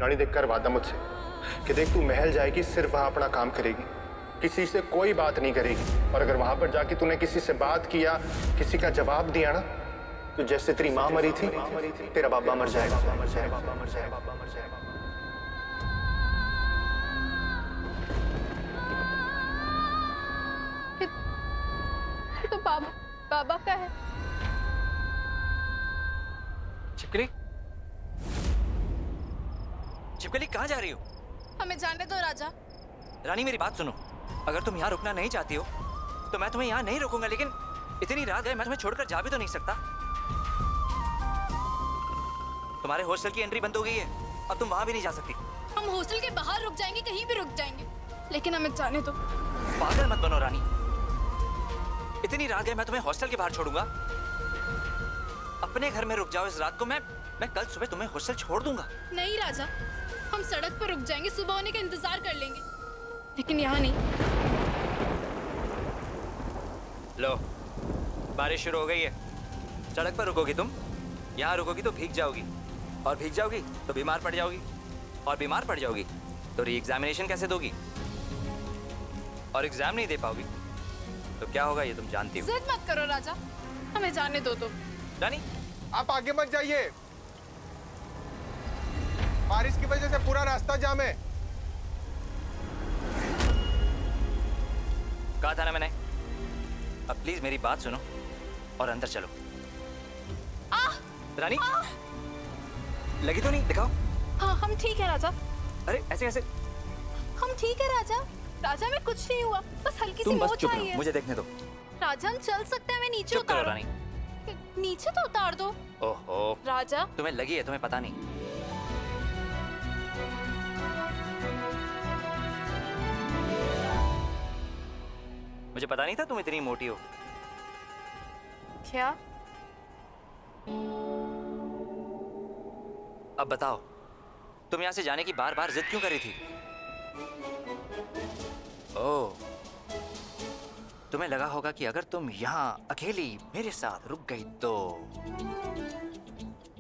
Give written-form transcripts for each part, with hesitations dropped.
रानी देख कर वादा मुझसे कि देख तू महल जाएगी, सिर्फ वहां अपना काम करेगी, किसी से कोई बात नहीं करेगी। और अगर वहां पर जाके तूने किसी से बात किया, किसी का जवाब दिया ना, तो जैसे तेरी माँ मरी थी तेरा बाबा मर जाएगा। तो बाबा का है। छिपकली, छिपकली कहाँ जा रही हो? हमें जाने दो राजा। रानी मेरी बात सुनो, अगर तुम यहाँ रुकना नहीं चाहती हो तो मैं तुम्हें यहाँ नहीं रोकूंगा, लेकिन इतनी रात है, मैं तुम्हें छोड़कर जा भी तो नहीं सकता। तुम्हारे हॉस्टल की एंट्री बंद हो गई है, अब तुम वहां भी नहीं जा सकती। हम हॉस्टल के बाहर रुक जाएंगे, कहीं भी रुक जाएंगे, लेकिन हमें जाने दो। पागल मत बनो रानी, इतनी रात है, मैं तुम्हें हॉस्टल के बाहर छोड़ूंगा? अपने घर में रुक जाओ इस रात को, मैं कल सुबह तुम्हें हॉस्टल छोड़ दूंगा। नहीं राजा, हम सड़क पर रुक जाएंगे, सुबह होने का इंतजार कर लेंगे, लेकिन यहाँ नहीं। लो, बारिश शुरू हो गई है, सड़क पर रुकोगी तुम, यहाँ रुकोगी तो भीग जाओगी, और भीग जाओगी तो बीमार पड़ जाओगी, और बीमार पड़ जाओगी तो री एग्जामिनेशन कैसे दोगी, और एग्जाम नहीं दे पाओगी तो क्या होगा ये तुम जानती हो। जिद मत करो राजा, हमें जाने दो तुम। रानी आप आगे मत जाइए, बारिश की वजह से पूरा रास्ता जाम है। कहा था ना मैंने, अब प्लीज मेरी बात सुनो और अंदर चलो। रानी लगी तो नहीं? दिखाओ। हाँ हम ठीक है राजा। अरे ऐसे कैसे? हम ठीक है राजा, राजा में कुछ नहीं हुआ, बस हल्की सी मोच आई है। मुझे देखने दो। राजा हम चल सकते हैं, हमें नीचे उतारो। रानी नीचे तो उतार दो। ओहो राजा, तुम्हें लगी है, तुम्हें पता नहीं। मुझे पता नहीं था तुम इतनी मोटी हो। क्या? अब बताओ, तुम यहाँ से जाने की बार बार जिद क्यों कर रही थी? ओह, तुम्हें लगा होगा कि अगर तुम यहाँ अकेली मेरे साथ रुक गई तो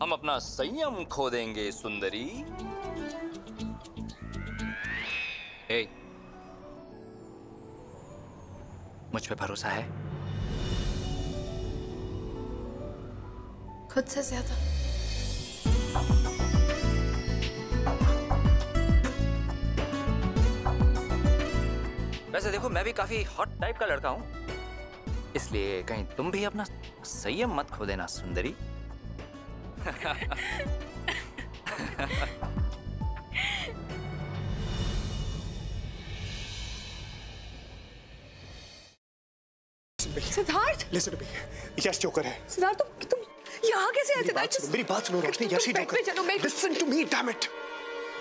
हम अपना संयम खो देंगे सुंदरी। ए, मुझ पे भरोसा है? खुद से ज्यादा। वैसे देखो, मैं भी काफी हॉट टाइप का लड़का हूं, इसलिए कहीं तुम भी अपना संयम मत खो देना सुंदरी। Siddharth, listen to me, Yash joker है। सिद्धार्थ तुम यहाँ कैसे आए? सिद्धार्थ मेरी बात सुनो रोशनी, यश ही joker. Listen to me, damn it,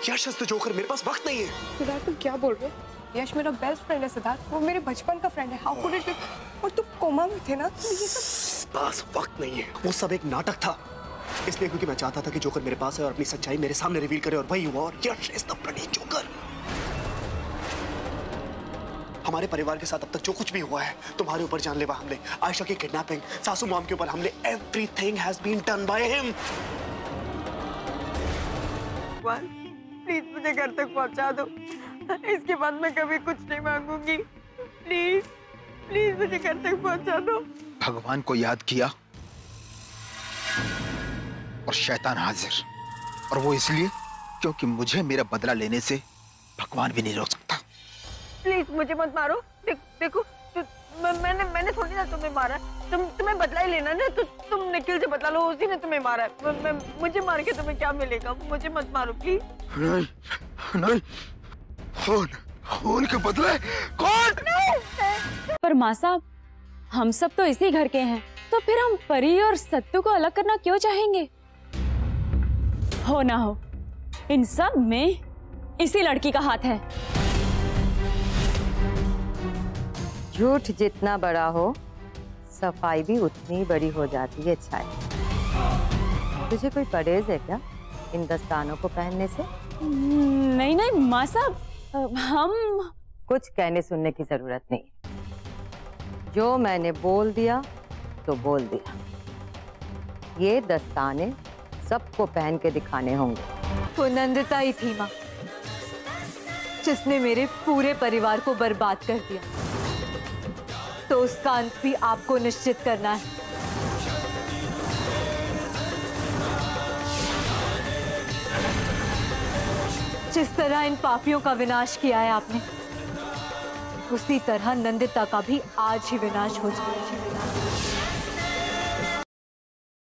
Yash is the joker. मेरे पास वक्त नहीं है। सिद्धार्थ तुम क्या बोल रहे हो? यश मेरा बेस्ट फ्रेंड है सिद्धार्थ, वो मेरे बचपन का फ्रेंड है। How could it be? और तुम कोमा में थे ना, तो ये सब पास वक्त नहीं है। वो सब एक नाटक था, इसलिए क्योंकि मैं चाहता था कि जोकर मेरे पास है और अपनी सच्चाई मेरे सामने रिवील करे, और वही हुआ। और यश इज द ब्लडी जोकर। हमारे परिवार के साथ अब तक जो कुछ भी हुआ है, तुम्हारे ऊपर जानलेवा हमले, आयशा की किडनैपिंग, सासू मॉम के ऊपर हमले, everything has been done by him. Please मुझे घर तक पहुंचा दो, इसके बाद मैं कभी कुछ नहीं मांगूंगी। प्लीज प्लीज मुझे घर तक पहुंचा दो। भगवान को याद किया और शैतान हाजिर, और वो इसलिए क्योंकि मुझे मेरा बदला लेने से भगवान भी नहीं रोक सकता। प्लीज मुझे मत मारो। देखो मैंने थोड़ी ना तुम्हें मारा, तुम्हें बदला ही लेना ना, तो तुम निखिल से बदला लो, उसी ने तुम्हें मारा है। मुझे मार के तुम्हें क्या मिलेगा? मुझे मत मारो प्लीज। नहीं नहीं, खून के बदले कौन? पर माँ साहब, हम सब तो इसी घर के हैं, तो फिर हम परी और सत्तू को अलग करना क्यों चाहेंगे? हो ना हो, इन सब में इसी लड़की का हाथ है। झूठ जितना बड़ा हो, सफाई भी उतनी बड़ी हो जाती है। छाया, तुझे कोई परहेज है क्या इन दस्तानों को पहनने से? नहीं नहीं माँ साहब, हम कुछ कहने सुनने की जरूरत नहीं, जो मैंने बोल दिया तो बोल दिया। ये दस्ताने सबको पहन के दिखाने होंगे। वो नंदिता ही थी माँ, जिसने मेरे पूरे परिवार को बर्बाद कर दिया। तो उसका अंत भी आपको निश्चित करना है। जिस तरह इन पापियों का विनाश किया है आपने, उसी तरह नंदिता का भी आज ही विनाश हो जाए।